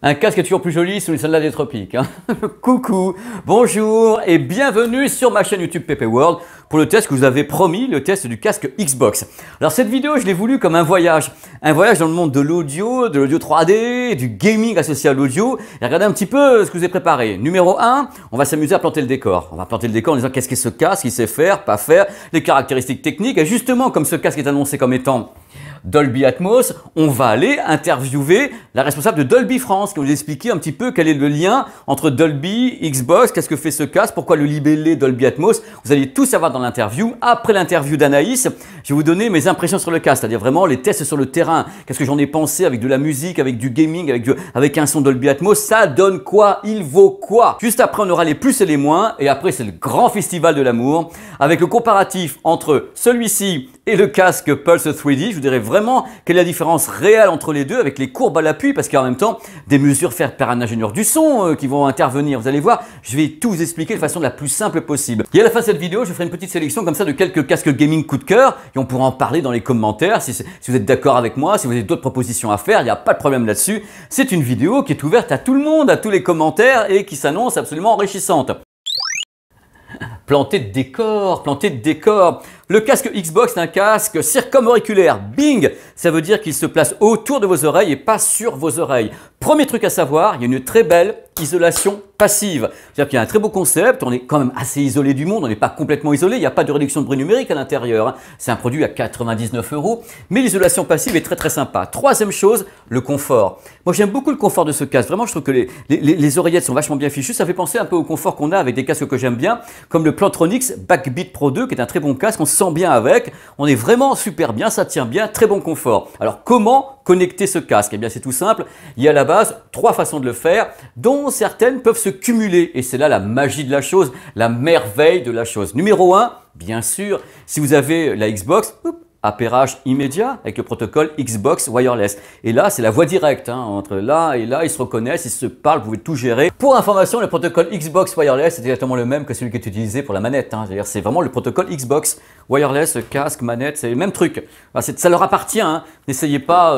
Un casque est toujours plus joli sous les soldats des tropiques. Hein. Coucou, bonjour et bienvenue sur ma chaîne YouTube Pepe World pour le test que vous avez promis, le test du casque Xbox. Alors cette vidéo, je l'ai voulu comme un voyage dans le monde de l'audio 3D, du gaming associé à l'audio. Et regardez un petit peu ce que je vous ai préparé. Numéro 1, on va s'amuser à planter le décor. On va planter le décor en disant qu'est-ce qu'est ce casque, il sait faire, pas faire, les caractéristiques techniques. Et justement, comme ce casque est annoncé comme étant Dolby Atmos, on va aller interviewer la responsable de Dolby France qui va nous expliquer un petit peu quel est le lien entre Dolby, Xbox, qu'est-ce que fait ce casque, pourquoi le libellé Dolby Atmos. Vous allez tout savoir dans l'interview. Après l'interview d'Anaïs, je vais vous donner mes impressions sur le casque, c'est-à-dire vraiment les tests sur le terrain. Qu'est-ce que j'en ai pensé avec de la musique, avec du gaming, avec un son Dolby Atmos. Ça donne quoi? Il vaut quoi? Juste après, on aura les plus et les moins. Et après, c'est le grand festival de l'amour avec le comparatif entre celui-ci et le casque Pulse 3D. Je vous dirai vraiment quelle est la différence réelle entre les deux avec les courbes à l'appui parce qu'il y a en même temps des mesures faites par un ingénieur du son qui vont intervenir. Vous allez voir, je vais tout vous expliquer de façon la plus simple possible. Et à la fin de cette vidéo, je ferai une petite sélection comme ça de quelques casques gaming coup de cœur et on pourra en parler dans les commentaires si vous êtes d'accord avec moi, si vous avez d'autres propositions à faire, il n'y a pas de problème là-dessus. C'est une vidéo qui est ouverte à tout le monde, à tous les commentaires et qui s'annonce absolument enrichissante. Planter de décor, planter de décor. Le casque Xbox est un casque circumauriculaire. Bing! Ça veut dire qu'il se place autour de vos oreilles et pas sur vos oreilles. Premier truc à savoir, il y a une très belle isolation passive. C'est-à-dire qu'il y a un très beau concept, on est quand même assez isolé du monde, on n'est pas complètement isolé, il n'y a pas de réduction de bruit numérique à l'intérieur. Hein. C'est un produit à 99 €, mais l'isolation passive est très très sympa. Troisième chose, le confort. Moi j'aime beaucoup le confort de ce casque, vraiment je trouve que les oreillettes sont vachement bien fichues, ça fait penser un peu au confort qu'on a avec des casques que j'aime bien, comme le Plantronics Backbeat Pro 2 qui est un très bon casque, on se sent bien avec, on est vraiment super bien, ça tient bien, très bon confort. Alors comment connecter ce casque? Eh bien c'est tout simple, il y a à la base 3 façons de le faire, dont certaines peuvent se cumuler et c'est là la magie de la chose, la merveille de la chose. Numéro 1, bien sûr, si vous avez la Xbox, appairage immédiat avec le protocole Xbox Wireless. Et là, c'est la voix directe. Hein, entre là et là, ils se reconnaissent, ils se parlent, vous pouvez tout gérer. Pour information, le protocole Xbox Wireless est exactement le même que celui qui est utilisé pour la manette. Hein. C'est vraiment le protocole Xbox Wireless, casque, manette, c'est le même truc. Alors, ça leur appartient. Hein. N'essayez pas,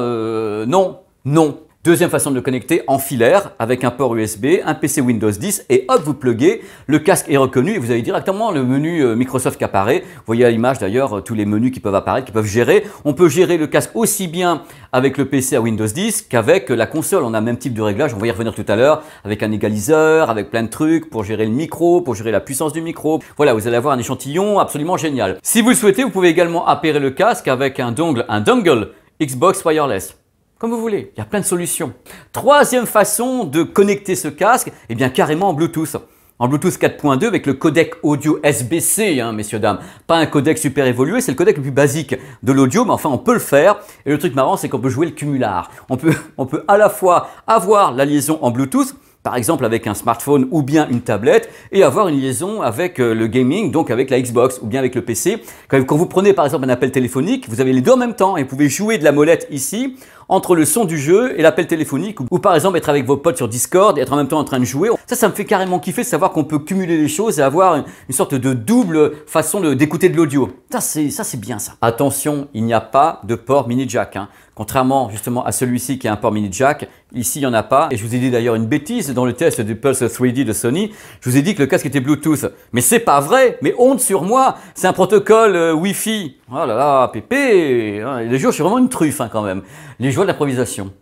non, non. Deuxième façon de le connecter en filaire avec un port USB, un PC Windows 10 et hop, vous pluguez, le casque est reconnu et vous avez directement le menu Microsoft qui apparaît. Vous voyez à l'image d'ailleurs tous les menus qui peuvent apparaître, qui peuvent gérer. On peut gérer le casque aussi bien avec le PC à Windows 10 qu'avec la console. On a le même type de réglage, on va y revenir tout à l'heure, avec un égaliseur, avec plein de trucs pour gérer le micro, pour gérer la puissance du micro. Voilà, vous allez avoir un échantillon absolument génial. Si vous le souhaitez, vous pouvez également appairer le casque avec un dongle Xbox Wireless. Comme vous voulez, il y a plein de solutions. Troisième façon de connecter ce casque, eh bien carrément en Bluetooth. En Bluetooth 4.2 avec le codec audio SBC, hein, messieurs, dames. Pas un codec super évolué, c'est le codec le plus basique de l'audio, mais enfin on peut le faire. Et le truc marrant, c'est qu'on peut jouer le cumular. On peut à la fois avoir la liaison en Bluetooth, par exemple avec un smartphone ou bien une tablette, et avoir une liaison avec le gaming, donc avec la Xbox ou bien avec le PC. Quand vous prenez par exemple un appel téléphonique, vous avez les deux en même temps et vous pouvez jouer de la molette ici entre le son du jeu et l'appel téléphonique ou par exemple être avec vos potes sur Discord et être en même temps en train de jouer. Ça me fait carrément kiffer de savoir qu'on peut cumuler les choses et avoir une sorte de double façon d'écouter de l'audio. Ça c'est bien ça. Attention, il n'y a pas de port mini jack. Hein. Contrairement justement à celui-ci qui a un port mini jack, ici il n'y en a pas. Et je vous ai dit d'ailleurs une bêtise dans le test du Pulse 3D de Sony. Je vous ai dit que le casque était Bluetooth. Mais c'est pas vrai, mais honte sur moi. C'est un protocole Wi-Fi. Oh là là, pépé. Les jours, je suis vraiment une truffe hein, quand même. Les joies de l'improvisation.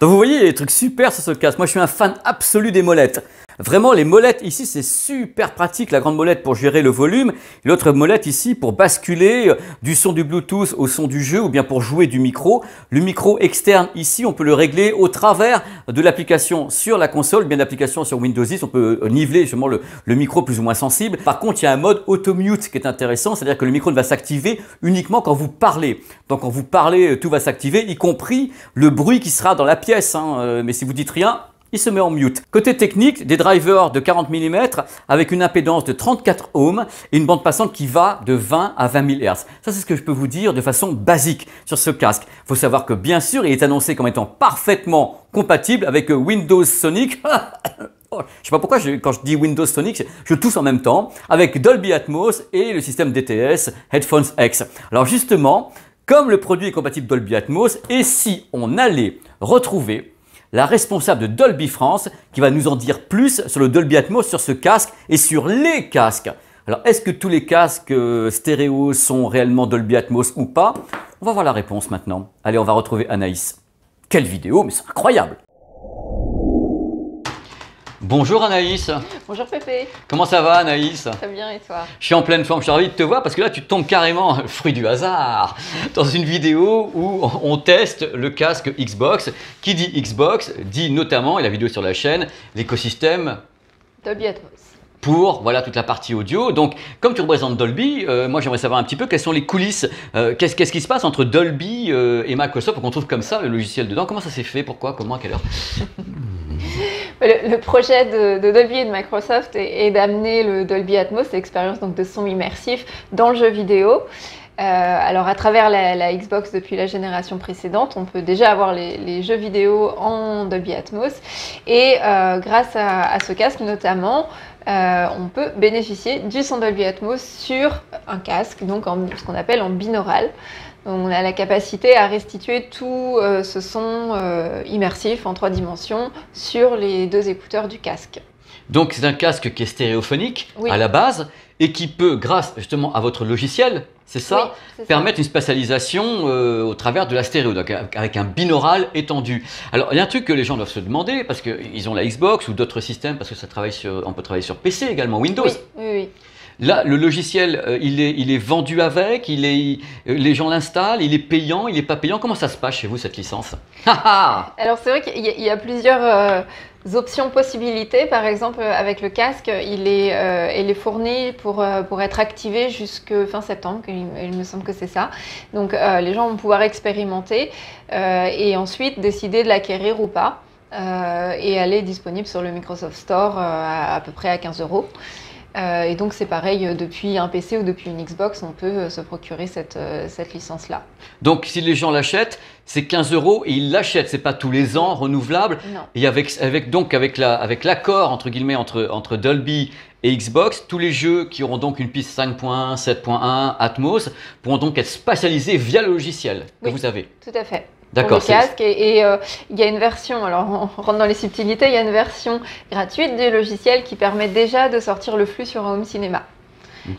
Donc vous voyez, il y a des trucs super sur ce casque. Moi, je suis un fan absolu des molettes. Vraiment, les molettes ici, c'est super pratique. La grande molette pour gérer le volume. L'autre molette ici pour basculer du son du Bluetooth au son du jeu ou bien pour jouer du micro. Le micro externe ici, on peut le régler au travers de l'application sur la console, bien l'application sur Windows 10. On peut niveler justement le micro plus ou moins sensible. Par contre, il y a un mode auto-mute qui est intéressant. C'est-à-dire que le micro ne va s'activer uniquement quand vous parlez. Donc, quand vous parlez, tout va s'activer, y compris le bruit qui sera dans la pièce. Hein. Mais si vous dites rien, il se met en mute. Côté technique, des drivers de 40 mm avec une impédance de 34 ohms et une bande passante qui va de 20 à 20 000 Hz. Ça, c'est ce que je peux vous dire de façon basique sur ce casque. Il faut savoir que bien sûr, il est annoncé comme étant parfaitement compatible avec Windows Sonic. Je sais pas pourquoi quand je dis Windows Sonic, je tousse en même temps avec Dolby Atmos et le système DTS Headphones X. Alors justement, comme le produit est compatible Dolby Atmos, et si on allait retrouver la responsable de Dolby France, qui va nous en dire plus sur le Dolby Atmos, sur ce casque et sur les casques. Alors, est-ce que tous les casques stéréo sont réellement Dolby Atmos ou pas? On va voir la réponse maintenant. Allez, on va retrouver Anaïs. Quelle vidéo, mais c'est incroyable! Bonjour Anaïs. Bonjour Pépé. Comment ça va Anaïs? Très bien et toi? Je suis en pleine forme, je suis ravi de te voir parce que là tu tombes carrément, fruit du hasard, dans une vidéo où on teste le casque Xbox. Qui dit Xbox dit notamment, et la vidéo sur la chaîne, l'écosystème Dolby Atmos. Pour voilà, toute la partie audio. Donc, comme tu représentes Dolby, moi j'aimerais savoir un petit peu quelles sont les coulisses. Qu'est-ce qui se passe entre Dolby et Microsoft pour qu'on trouve comme ça le logiciel dedans? Comment ça s'est fait? Pourquoi? Comment? À quelle heure? Le projet de Dolby et de Microsoft est d'amener le Dolby Atmos, l'expérience donc de son immersif, dans le jeu vidéo. Alors à travers la Xbox depuis la génération précédente, on peut déjà avoir les jeux vidéo en Dolby Atmos et grâce à ce casque notamment, on peut bénéficier du son Dolby Atmos sur un casque, donc ce qu'on appelle en binaural. Donc, on a la capacité à restituer tout ce son immersif en 3 dimensions sur les 2 écouteurs du casque. Donc c'est un casque qui est stéréophonique oui. à la base et qui peut, grâce justement à votre logiciel, c'est ça, oui, permettre une spatialisation au travers de la stéréo, donc avec un binaural étendu. Alors il y a un truc que les gens doivent se demander, parce qu'ils ont la Xbox ou d'autres systèmes, parce que ça travaille on peut travailler sur PC également, Windows. Oui, oui, oui. Là, le logiciel, il est vendu avec, les gens l'installent, il est payant, il n'est pas payant. Comment ça se passe chez vous, cette licence? Alors c'est vrai qu'il y a plusieurs options, possibilités. Par exemple, avec le casque, il est fourni pour être activé jusque fin septembre, il me semble que c'est ça. Donc les gens vont pouvoir expérimenter et ensuite décider de l'acquérir ou pas. Et elle est disponible sur le Microsoft Store à peu près à 15 €. Et donc c'est pareil, depuis un PC ou depuis une Xbox, on peut se procurer cette licence-là. Donc si les gens l'achètent, c'est 15 € et ils l'achètent, c'est pas tous les ans, renouvelable. Non. Et avec l'accord entre guillemets entre Dolby et Xbox, tous les jeux qui auront donc une piste 5.1, 7.1, Atmos pourront donc être spatialisés via le logiciel que vous avez. Tout à fait. D'accord. Pour le casque et il y a une version, alors on rentre dans les subtilités, il y a une version gratuite du logiciel qui permet déjà de sortir le flux sur un home cinéma.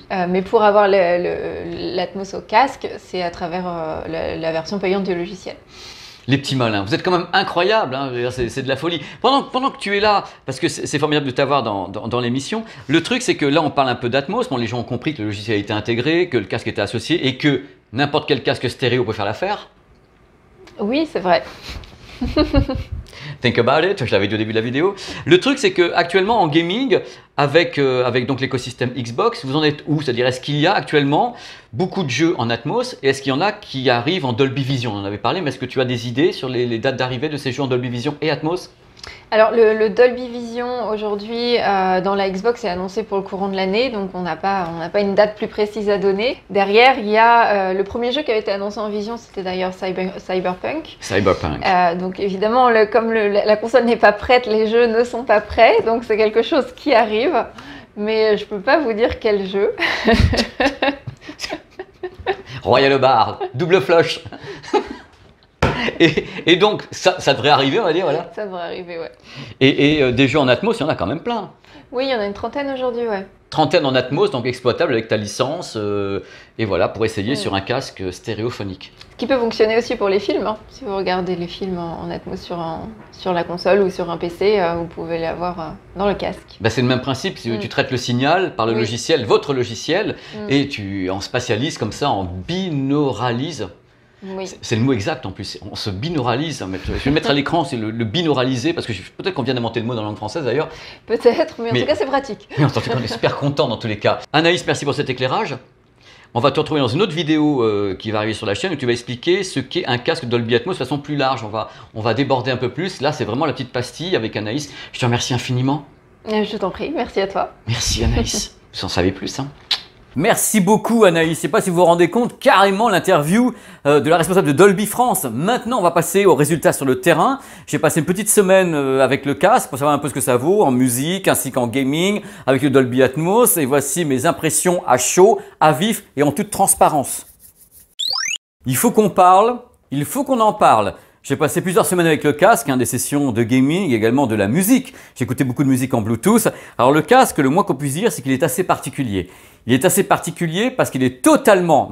Mais pour avoir l'Atmos au casque, c'est à travers la version payante du logiciel. Les petits malins, vous êtes quand même incroyables, hein, c'est de la folie. Pendant que tu es là, parce que c'est formidable de t'avoir dans l'émission, le truc c'est que là on parle un peu d'Atmos, bon, les gens ont compris que le logiciel a été intégré, que le casque était associé et que n'importe quel casque stéréo peut faire l'affaire. Oui, c'est vrai. Think about it, je l'avais dit au début de la vidéo. Le truc, c'est qu'actuellement en gaming, avec donc l'écosystème Xbox, vous en êtes où? C'est-à-dire, est-ce qu'il y a actuellement beaucoup de jeux en Atmos et est-ce qu'il y en a qui arrivent en Dolby Vision? On en avait parlé, mais est-ce que tu as des idées sur les dates d'arrivée de ces jeux en Dolby Vision et Atmos? Alors le Dolby Vision aujourd'hui dans la Xbox est annoncé pour le courant de l'année, donc on n'a pas une date plus précise à donner. Derrière, il y a le premier jeu qui avait été annoncé en vision, c'était d'ailleurs Cyberpunk. Cyberpunk. Donc évidemment, comme la console n'est pas prête, les jeux ne sont pas prêts, donc c'est quelque chose qui arrive, mais je ne peux pas vous dire quel jeu. Royal Bar, double flush. Et donc, ça devrait arriver, on va dire, voilà. Ça devrait arriver, ouais. Et des jeux en Atmos, il y en a quand même plein. Oui, il y en a une trentaine aujourd'hui, ouais. Trentaine en Atmos, donc exploitable avec ta licence, et voilà, pour essayer sur un casque stéréophonique. Qui peut fonctionner aussi pour les films, hein. Si vous regardez les films en Atmos sur la console ou sur un PC, vous pouvez l'avoir dans le casque. Bah, c'est le même principe, tu traites le signal par le logiciel, votre logiciel, et tu en spatialises comme ça, en binauralise. Oui. C'est le mot exact en plus, on se binauralise. Je vais le mettre à l'écran, c'est le binauraliser, parce que peut-être qu'on vient d'inventer le mot dans la langue française d'ailleurs. Peut-être, mais en tout cas c'est pratique. Mais en tout cas on est super content dans tous les cas. Anaïs, merci pour cet éclairage. On va te retrouver dans une autre vidéo qui va arriver sur la chaîne où tu vas expliquer ce qu'est un casque Dolby Atmos de façon plus large. On va déborder un peu plus. Là c'est vraiment la petite pastille avec Anaïs. Je te remercie infiniment. Je t'en prie, merci à toi. Merci Anaïs, vous en savez plus hein. Merci beaucoup Anaïs, je ne sais pas si vous vous rendez compte, carrément l'interview de la responsable de Dolby France. Maintenant on va passer aux résultats sur le terrain. J'ai passé une petite semaine avec le casque pour savoir un peu ce que ça vaut en musique ainsi qu'en gaming avec le Dolby Atmos. Et voici mes impressions à chaud, à vif et en toute transparence. Il faut qu'on parle, il faut qu'on en parle. J'ai passé plusieurs semaines avec le casque, des sessions de gaming, également de la musique. J'ai écouté beaucoup de musique en Bluetooth. Alors le casque, le moins qu'on puisse dire, c'est qu'il est assez particulier. Il est assez particulier parce qu'il est totalement,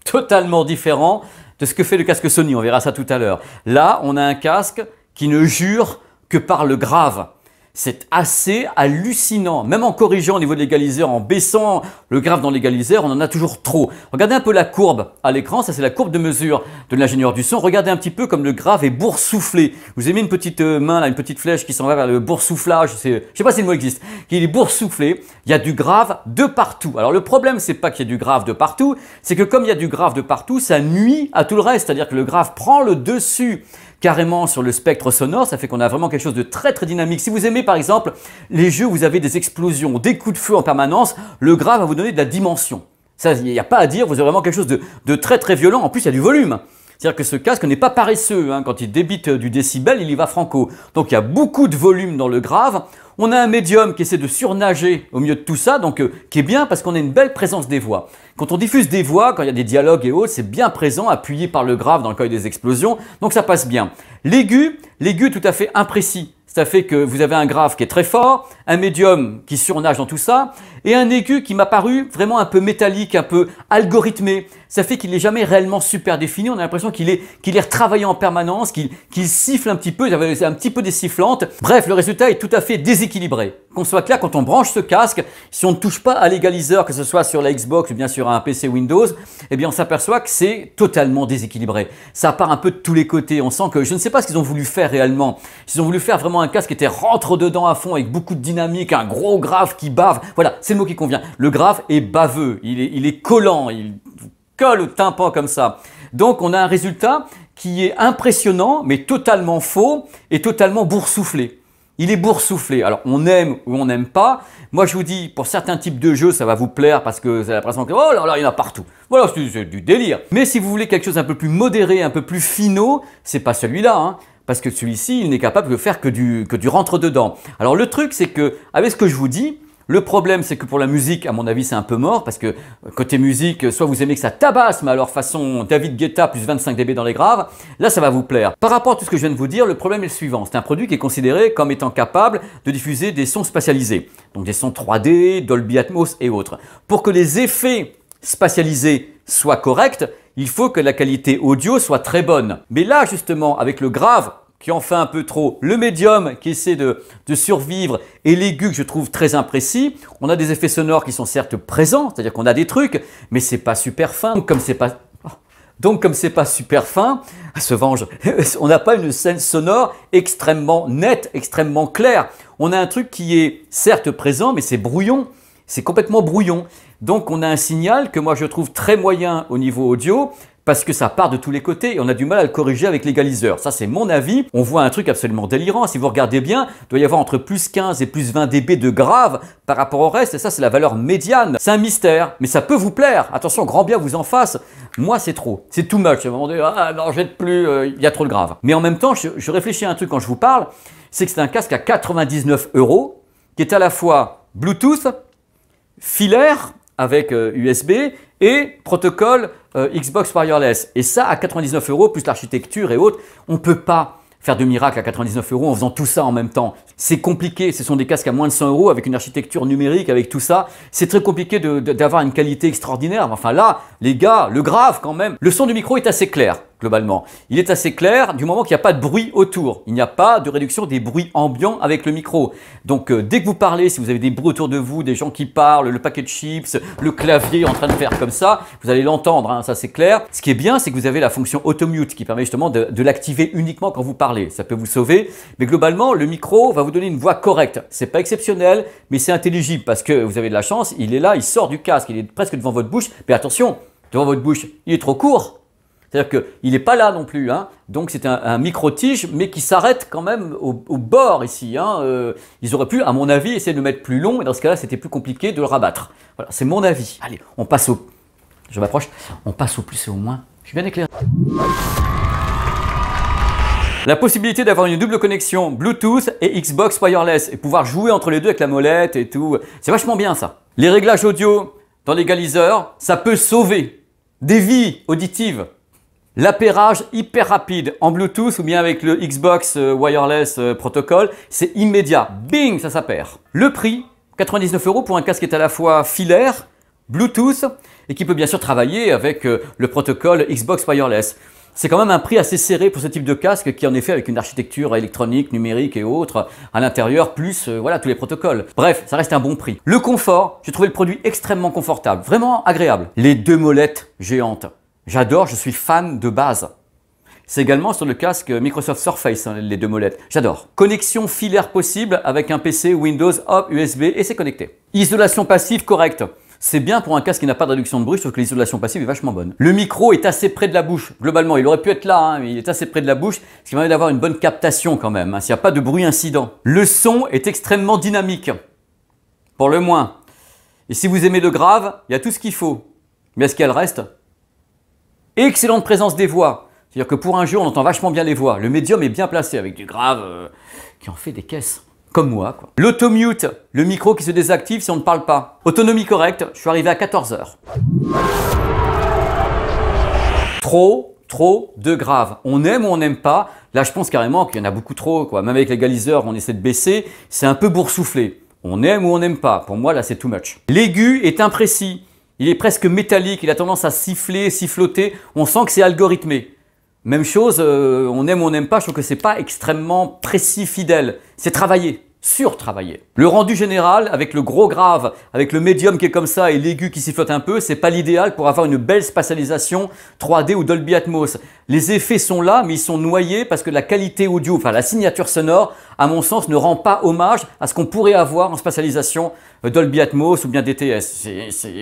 totalement différent de ce que fait le casque Sony. On verra ça tout à l'heure. Là, on a un casque qui ne jure que par le grave. C'est assez hallucinant. Même en corrigeant au niveau de l'égaliseur, en baissant le grave dans l'égaliseur, on en a toujours trop. Regardez un peu la courbe à l'écran. Ça, c'est la courbe de mesure de l'ingénieur du son. Regardez un petit peu comme le grave est boursouflé. Je vous ai mis une petite main, là, une petite flèche qui s'en va vers le boursouflage. Je ne sais pas si le mot existe. Il est boursouflé. Il y a du grave de partout. Alors, le problème, c'est pas qu'il y ait du grave de partout. C'est que comme il y a du grave de partout, ça nuit à tout le reste. C'est-à-dire que le grave prend le dessus carrément sur le spectre sonore, ça fait qu'on a vraiment quelque chose de très très dynamique. Si vous aimez par exemple les jeux où vous avez des explosions, des coups de feu en permanence, le grave va vous donner de la dimension. Ça, il n'y a pas à dire, vous avez vraiment quelque chose de très très violent. En plus, il y a du volume. C'est-à-dire que ce casque n'est pas paresseux. Quand il débite du décibel, il y va franco. Donc il y a beaucoup de volume dans le grave. On a un médium qui essaie de surnager au milieu de tout ça, donc qui est bien parce qu'on a une belle présence des voix. Quand on diffuse des voix, quand il y a des dialogues et autres, c'est bien présent, appuyé par le grave dans le cas des explosions, donc ça passe bien. L'aigu tout à fait imprécis. Ça fait que vous avez un grave qui est très fort, un médium qui surnage dans tout ça, et un aigu qui m'a paru vraiment un peu métallique, un peu algorithmé. Ça fait qu'il n'est jamais réellement super défini. On a l'impression qu'il est retravaillé en permanence, qu'il siffle un petit peu, il avait un petit peu des sifflantes. Bref, le résultat est tout à fait déséquilibré. Qu'on soit clair, quand on branche ce casque, si on ne touche pas à l'égaliseur, que ce soit sur la Xbox ou bien sur un PC Windows, eh bien on s'aperçoit que c'est totalement déséquilibré. Ça part un peu de tous les côtés. On sent que je ne sais pas ce qu'ils ont voulu faire réellement. S'ils ont voulu faire vraiment un casque qui était rentre-dedans à fond avec beaucoup de dynamique, un gros grave qui bave. Voilà, c'est le mot qui convient. Le grave est baveux, il est collant, il colle au tympan comme ça. Donc on a un résultat qui est impressionnant, mais totalement faux et totalement boursouflé. Il est boursouflé. Alors on aime ou on n'aime pas. Moi je vous dis, pour certains types de jeux, ça va vous plaire parce que vous avez l'impression que oh là là, il y en a partout. Voilà, c'est du délire. Mais si vous voulez quelque chose un peu plus modéré, un peu plus finot, c'est pas celui-là, parce que celui-ci, il n'est capable de faire que du rentre-dedans. Alors le truc, c'est que, avec ce que je vous dis, le problème, c'est que pour la musique, à mon avis, c'est un peu mort parce que côté musique, soit vous aimez que ça tabasse, mais alors façon David Guetta plus 25 dB dans les graves, là, ça va vous plaire. Par rapport à tout ce que je viens de vous dire, le problème est le suivant. C'est un produit qui est considéré comme étant capable de diffuser des sons spatialisés, donc des sons 3D, Dolby Atmos et autres. Pour que les effets spatialisés soient corrects, il faut que la qualité audio soit très bonne. Mais là, justement, avec le grave, qui en fait un peu trop, le médium qui essaie de survivre et l'aigu que je trouve très imprécis, on a des effets sonores qui sont certes présents, c'est-à-dire qu'on a des trucs, mais c'est pas super fin. Donc comme c'est pas super fin, se venge, on n'a pas une scène sonore extrêmement nette, extrêmement claire. On a un truc qui est certes présent, mais c'est brouillon, c'est complètement brouillon. Donc on a un signal que moi je trouve très moyen au niveau audio, parce que ça part de tous les côtés et on a du mal à le corriger avec l'égaliseur. Ça, c'est mon avis. On voit un truc absolument délirant. Si vous regardez bien, il doit y avoir entre plus 15 et plus 20 dB de grave par rapport au reste. Et ça, c'est la valeur médiane. C'est un mystère, mais ça peut vous plaire. Attention, grand bien vous en fasse. Moi, c'est trop. C'est too much. À un moment donné, ah non, jette plus, il y a trop de grave. Mais en même temps, je réfléchis à un truc quand je vous parle. C'est que c'est un casque à 99 € qui est à la fois Bluetooth, filaire avec USB et protocole Xbox Wireless. Et ça à 99 € plus l'architecture et autres, on ne peut pas faire de miracle à 99 € en faisant tout ça en même temps. C'est compliqué, ce sont des casques à moins de 100 € avec une architecture numérique, avec tout ça. C'est très compliqué d'avoir une qualité extraordinaire. Enfin là, les gars, le grave quand même. Le son du micro est assez clair, globalement. Il est assez clair du moment qu'il n'y a pas de bruit autour. Il n'y a pas de réduction des bruits ambiants avec le micro. Donc dès que vous parlez, si vous avez des bruits autour de vous, des gens qui parlent, le paquet de chips, le clavier en train de faire comme ça, vous allez l'entendre, ça c'est clair. Ce qui est bien, c'est que vous avez la fonction auto-mute qui permet justement de l'activer uniquement quand vous parlez. Ça peut vous sauver. Mais globalement, le micro va vous donner une voix correcte. C'est pas exceptionnel, mais c'est intelligible parce que vous avez de la chance. Il est là, il sort du casque, il est presque devant votre bouche. Mais attention, devant votre bouche, il est trop court. C'est-à-dire qu'il n'est pas là non plus. Donc c'est un micro-tige, mais qui s'arrête quand même au bord ici. Ils auraient pu, à mon avis, essayer de le mettre plus long. Et dans ce cas-là, c'était plus compliqué de le rabattre. Voilà, c'est mon avis. Allez, on passe au... Je m'approche. On passe au plus et au moins. Je suis bien éclairé. La possibilité d'avoir une double connexion Bluetooth et Xbox Wireless et pouvoir jouer entre les deux avec la molette et tout. C'est vachement bien ça. Les réglages audio dans l'égaliseur, ça peut sauver des vies auditives. L'appairage hyper rapide en Bluetooth ou bien avec le Xbox Wireless Protocol, c'est immédiat. Bing, ça s'appaire. Le prix, 99 € pour un casque qui est à la fois filaire, Bluetooth et qui peut bien sûr travailler avec le protocole Xbox Wireless. C'est quand même un prix assez serré pour ce type de casque qui en effet avec une architecture électronique, numérique et autres à l'intérieur, plus voilà tous les protocoles. Bref, ça reste un bon prix. Le confort, j'ai trouvé le produit extrêmement confortable, vraiment agréable. Les deux molettes géantes, j'adore, je suis fan de base. C'est également sur le casque Microsoft Surface, hein, les deux molettes. J'adore. Connexion filaire possible avec un PC Windows, hop, USB et c'est connecté. Isolation passive correcte. C'est bien pour un casque qui n'a pas de réduction de bruit, sauf que l'isolation passive est vachement bonne. Le micro est assez près de la bouche. Globalement, il aurait pu être là, hein, mais il est assez près de la bouche, ce qui permet d'avoir une bonne captation quand même, hein, s'il n'y a pas de bruit incident. Le son est extrêmement dynamique, pour le moins. Et si vous aimez le grave, il y a tout ce qu'il faut. Mais est-ce qu'il y a le reste? Excellente présence des voix. C'est-à-dire que pour un jeu, on entend vachement bien les voix. Le médium est bien placé avec du grave qui en fait des caisses. Comme moi, quoi. L'automute, le micro qui se désactive si on ne parle pas. Autonomie correcte, je suis arrivé à 14 heures. Trop de grave. On aime ou on n'aime pas. Là, je pense carrément qu'il y en a beaucoup trop, quoi. Même avec l'égaliseur, on essaie de baisser. C'est un peu boursouflé. On aime ou on n'aime pas. Pour moi, là, c'est too much. L'aigu est imprécis. Il est presque métallique. Il a tendance à siffler, siffloter. On sent que c'est algorithmé. Même chose, on aime ou on n'aime pas, je trouve que c'est pas extrêmement précis, fidèle. C'est travaillé, surtravaillé. Le rendu général, avec le gros grave, avec le médium qui est comme ça et l'aigu qui sifflote un peu, c'est pas l'idéal pour avoir une belle spatialisation 3D ou Dolby Atmos. Les effets sont là, mais ils sont noyés parce que la qualité audio, enfin la signature sonore, à mon sens, ne rend pas hommage à ce qu'on pourrait avoir en spatialisation Dolby Atmos ou bien DTS.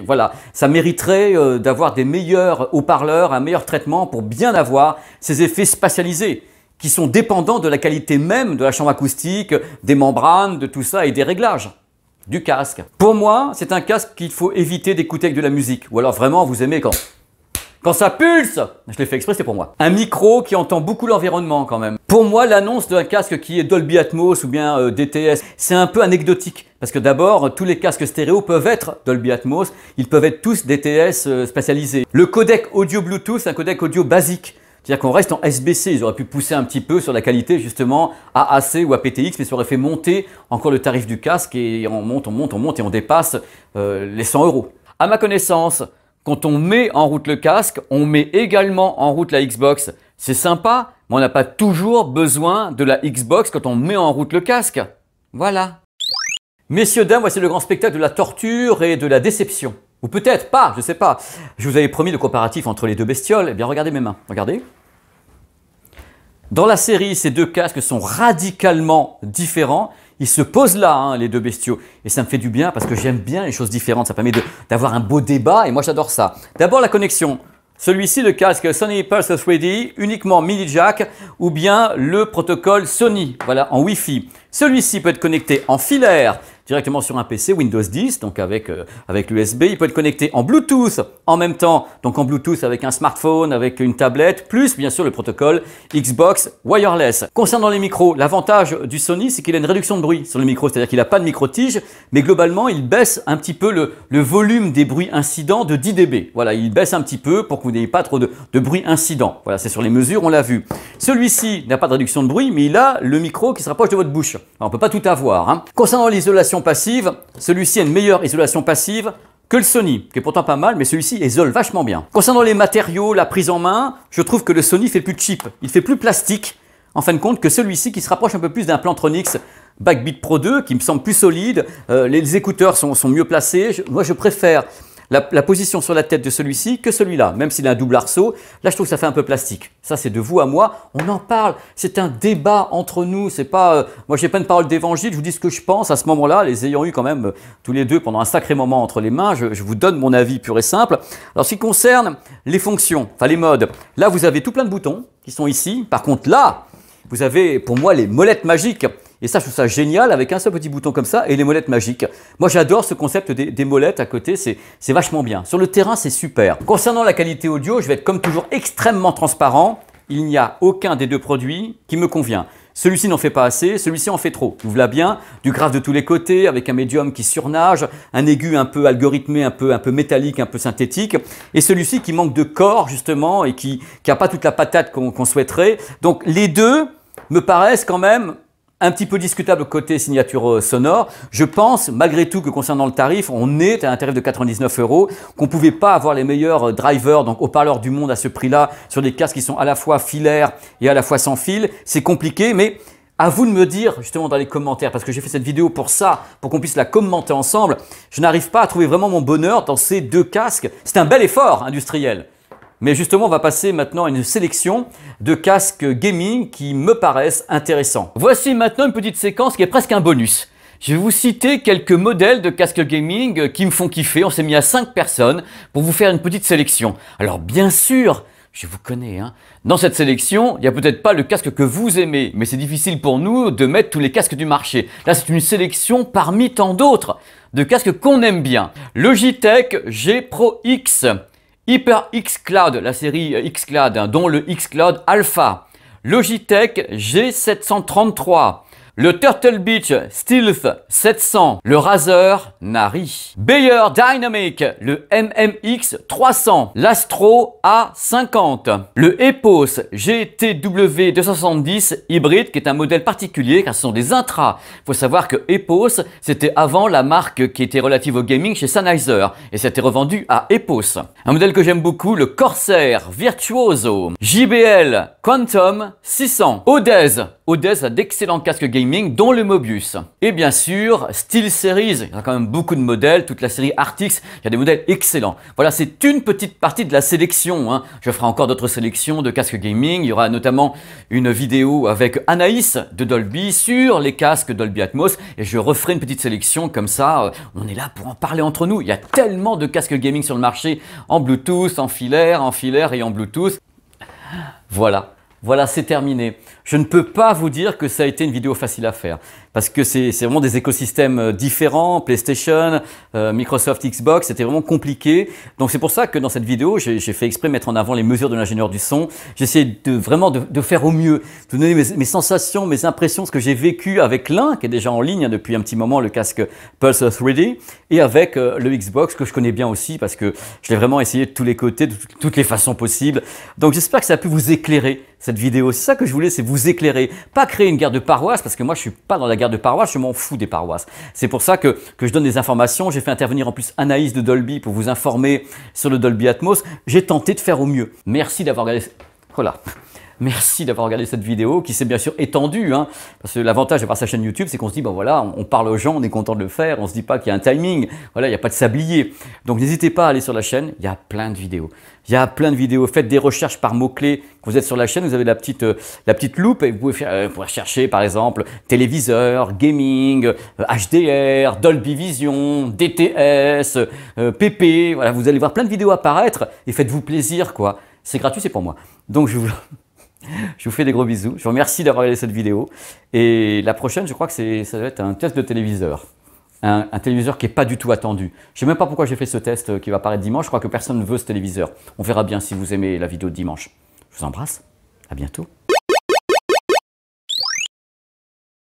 Voilà, ça mériterait d'avoir des meilleurs haut-parleurs, un meilleur traitement pour bien avoir ces effets spatialisés qui sont dépendants de la qualité même de la chambre acoustique, des membranes, de tout ça et des réglages du casque. Pour moi, c'est un casque qu'il faut éviter d'écouter avec de la musique. Ou alors vraiment, vous aimez quand ça pulse. Je l'ai fait exprès, c'est pour moi. Un micro qui entend beaucoup l'environnement quand même. Pour moi, l'annonce d'un casque qui est Dolby Atmos ou bien DTS, c'est un peu anecdotique. Parce que d'abord, tous les casques stéréo peuvent être Dolby Atmos. Ils peuvent être tous DTS spatialisés. Le codec audio Bluetooth, c'est un codec audio basique. C'est-à-dire qu'on reste en SBC, ils auraient pu pousser un petit peu sur la qualité justement AAC ou aptX, mais ça aurait fait monter encore le tarif du casque et on monte et on dépasse les 100 €. À ma connaissance, quand on met en route le casque, on met également en route la Xbox. C'est sympa, mais on n'a pas toujours besoin de la Xbox quand on met en route le casque. Voilà. Messieurs, dames, voici le grand spectacle de la torture et de la déception. Ou peut-être pas, je ne sais pas. Je vous avais promis le comparatif entre les deux bestioles. Eh bien, regardez mes mains. Regardez. Dans la série, ces deux casques sont radicalement différents. Ils se posent là, hein, les deux bestiaux. Et ça me fait du bien parce que j'aime bien les choses différentes. Ça permet d'avoir un beau débat et moi, j'adore ça. D'abord, la connexion. Celui-ci, le casque Sony Pulse 3D, uniquement mini jack ou bien le protocole Sony, voilà, en Wi-Fi. Celui-ci peut être connecté en filaire directement sur un PC Windows 10, donc avec l'USB. Il peut être connecté en Bluetooth en même temps, donc en Bluetooth avec un smartphone, avec une tablette, plus bien sûr le protocole Xbox Wireless. Concernant les micros, l'avantage du Sony, c'est qu'il a une réduction de bruit sur le micro, c'est-à-dire qu'il n'a pas de micro-tige, mais globalement, il baisse un petit peu le volume des bruits incidents de 10 dB. Voilà, il baisse un petit peu pour que vous n'ayez pas trop de bruit incident. Voilà, c'est sur les mesures, on l'a vu. Celui-ci n'a pas de réduction de bruit, mais il a le micro qui se rapproche de votre bouche. Alors, on ne peut pas tout avoir, hein. Concernant l'isolation passive, celui-ci a une meilleure isolation passive que le Sony, qui est pourtant pas mal, mais celui-ci isole vachement bien. Concernant les matériaux, la prise en main, je trouve que le Sony fait plus cheap, il fait plus plastique, en fin de compte, que celui-ci qui se rapproche un peu plus d'un Plantronics Backbeat Pro 2, qui me semble plus solide, les écouteurs sont mieux placés. Moi, je préfère la position sur la tête de celui-ci que celui-là, même s'il a un double arceau. Là, je trouve que ça fait un peu plastique. Ça, c'est de vous à moi. On en parle. C'est un débat entre nous. C'est pas, moi, j'ai pas une parole d'évangile. Je vous dis ce que je pense à ce moment-là, les ayant eu quand même tous les deux pendant un sacré moment entre les mains. Je vous donne mon avis pur et simple. Alors, ce qui concerne les fonctions, enfin les modes, là, vous avez tout plein de boutons qui sont ici. Par contre, là, vous avez pour moi les molettes magiques. Et ça, je trouve ça génial avec un seul petit bouton comme ça et les molettes magiques. Moi, j'adore ce concept des molettes à côté, c'est vachement bien. Sur le terrain, c'est super. Concernant la qualité audio, je vais être comme toujours extrêmement transparent. Il n'y a aucun des deux produits qui me convient. Celui-ci n'en fait pas assez, celui-ci en fait trop. Vous voilà bien, du grave de tous les côtés, avec un médium qui surnage, un aigu un peu algorithmé, un peu métallique, un peu synthétique, et celui-ci qui manque de corps justement et qui n'a pas toute la patate qu'on souhaiterait. Donc les deux me paraissent quand même un petit peu discutable côté signature sonore. Je pense malgré tout que concernant le tarif, on est à un tarif de 99 €, qu'on ne pouvait pas avoir les meilleurs drivers, donc haut-parleurs du monde à ce prix-là, sur des casques qui sont à la fois filaires et à la fois sans fil. C'est compliqué, mais à vous de me dire justement dans les commentaires, parce que j'ai fait cette vidéo pour ça, pour qu'on puisse la commenter ensemble. Je n'arrive pas à trouver vraiment mon bonheur dans ces deux casques. C'est un bel effort industriel. Mais justement, on va passer maintenant à une sélection de casques gaming qui me paraissent intéressants. Voici maintenant une petite séquence qui est presque un bonus. Je vais vous citer quelques modèles de casques gaming qui me font kiffer. On s'est mis à 5 personnes pour vous faire une petite sélection. Alors bien sûr, je vous connais, hein. Dans cette sélection, il n'y a peut-être pas le casque que vous aimez, mais c'est difficile pour nous de mettre tous les casques du marché. Là, c'est une sélection parmi tant d'autres de casques qu'on aime bien. Logitech G Pro X. HyperX Cloud, la série X Cloud, hein, dont le X Cloud Alpha, Logitech G733, le Turtle Beach Stealth 700, le Razer Nari, Beyer Dynamic, le MMX 300, l'Astro A50, le Epos GTW 270 hybride qui est un modèle particulier car ce sont des intras. Il faut savoir que Epos c'était avant la marque qui était relative au gaming chez Sennheiser et c'était revendu à Epos. Un modèle que j'aime beaucoup, le Corsair Virtuoso, JBL Quantum 600, Odez a d'excellents casques gaming dont le Mobius. Et bien sûr, SteelSeries, il y a quand même beaucoup de modèles, toute la série Arctis, il y a des modèles excellents. Voilà, c'est une petite partie de la sélection, hein. Je ferai encore d'autres sélections de casques gaming, il y aura notamment une vidéo avec Anaïs de Dolby sur les casques Dolby Atmos et je referai une petite sélection comme ça, on est là pour en parler entre nous. Il y a tellement de casques gaming sur le marché, en Bluetooth, en filaire et en Bluetooth. Voilà, c'est terminé. Je ne peux pas vous dire que ça a été une vidéo facile à faire parce que c'est vraiment des écosystèmes différents, PlayStation, Microsoft, Xbox, c'était vraiment compliqué. Donc c'est pour ça que dans cette vidéo, j'ai fait exprès de mettre en avant les mesures de l'ingénieur du son. J'ai essayé vraiment de faire au mieux, de donner mes sensations, mes impressions, ce que j'ai vécu avec l'un qui est déjà en ligne hein, depuis un petit moment, le casque Pulse 3D, et avec le Xbox que je connais bien aussi parce que je l'ai vraiment essayé de tous les côtés, de toutes les façons possibles. Donc j'espère que ça a pu vous éclairer cette vidéo. C'est ça que je voulais, c'est vous éclairer. Pas créer une guerre de paroisse parce que moi je suis pas dans la guerre de paroisse, je m'en fous des paroisses. C'est pour ça que je donne des informations. J'ai fait intervenir en plus Anaïs de Dolby pour vous informer sur le Dolby Atmos. J'ai tenté de faire au mieux. Merci d'avoir regardé. Voilà. Merci d'avoir regardé cette vidéo qui s'est bien sûr étendue, hein, parce que l'avantage de voir sa chaîne YouTube, c'est qu'on se dit, ben voilà, on parle aux gens, on est content de le faire, on se dit pas qu'il y a un timing, voilà, il n'y a pas de sablier. Donc n'hésitez pas à aller sur la chaîne, il y a plein de vidéos. Il y a plein de vidéos, faites des recherches par mots-clés. Quand vous êtes sur la chaîne, vous avez la petite loupe et vous pouvez chercher par exemple téléviseur, gaming, HDR, Dolby Vision, DTS, PP, voilà, vous allez voir plein de vidéos apparaître et faites-vous plaisir, quoi. C'est gratuit, c'est pour moi. Donc je vous fais des gros bisous. Je vous remercie d'avoir regardé cette vidéo. Et la prochaine, je crois que ça va être un test de téléviseur. Un téléviseur qui n'est pas du tout attendu. Je ne sais même pas pourquoi j'ai fait ce test qui va apparaître dimanche. Je crois que personne ne veut ce téléviseur. On verra bien si vous aimez la vidéo de dimanche. Je vous embrasse. À bientôt.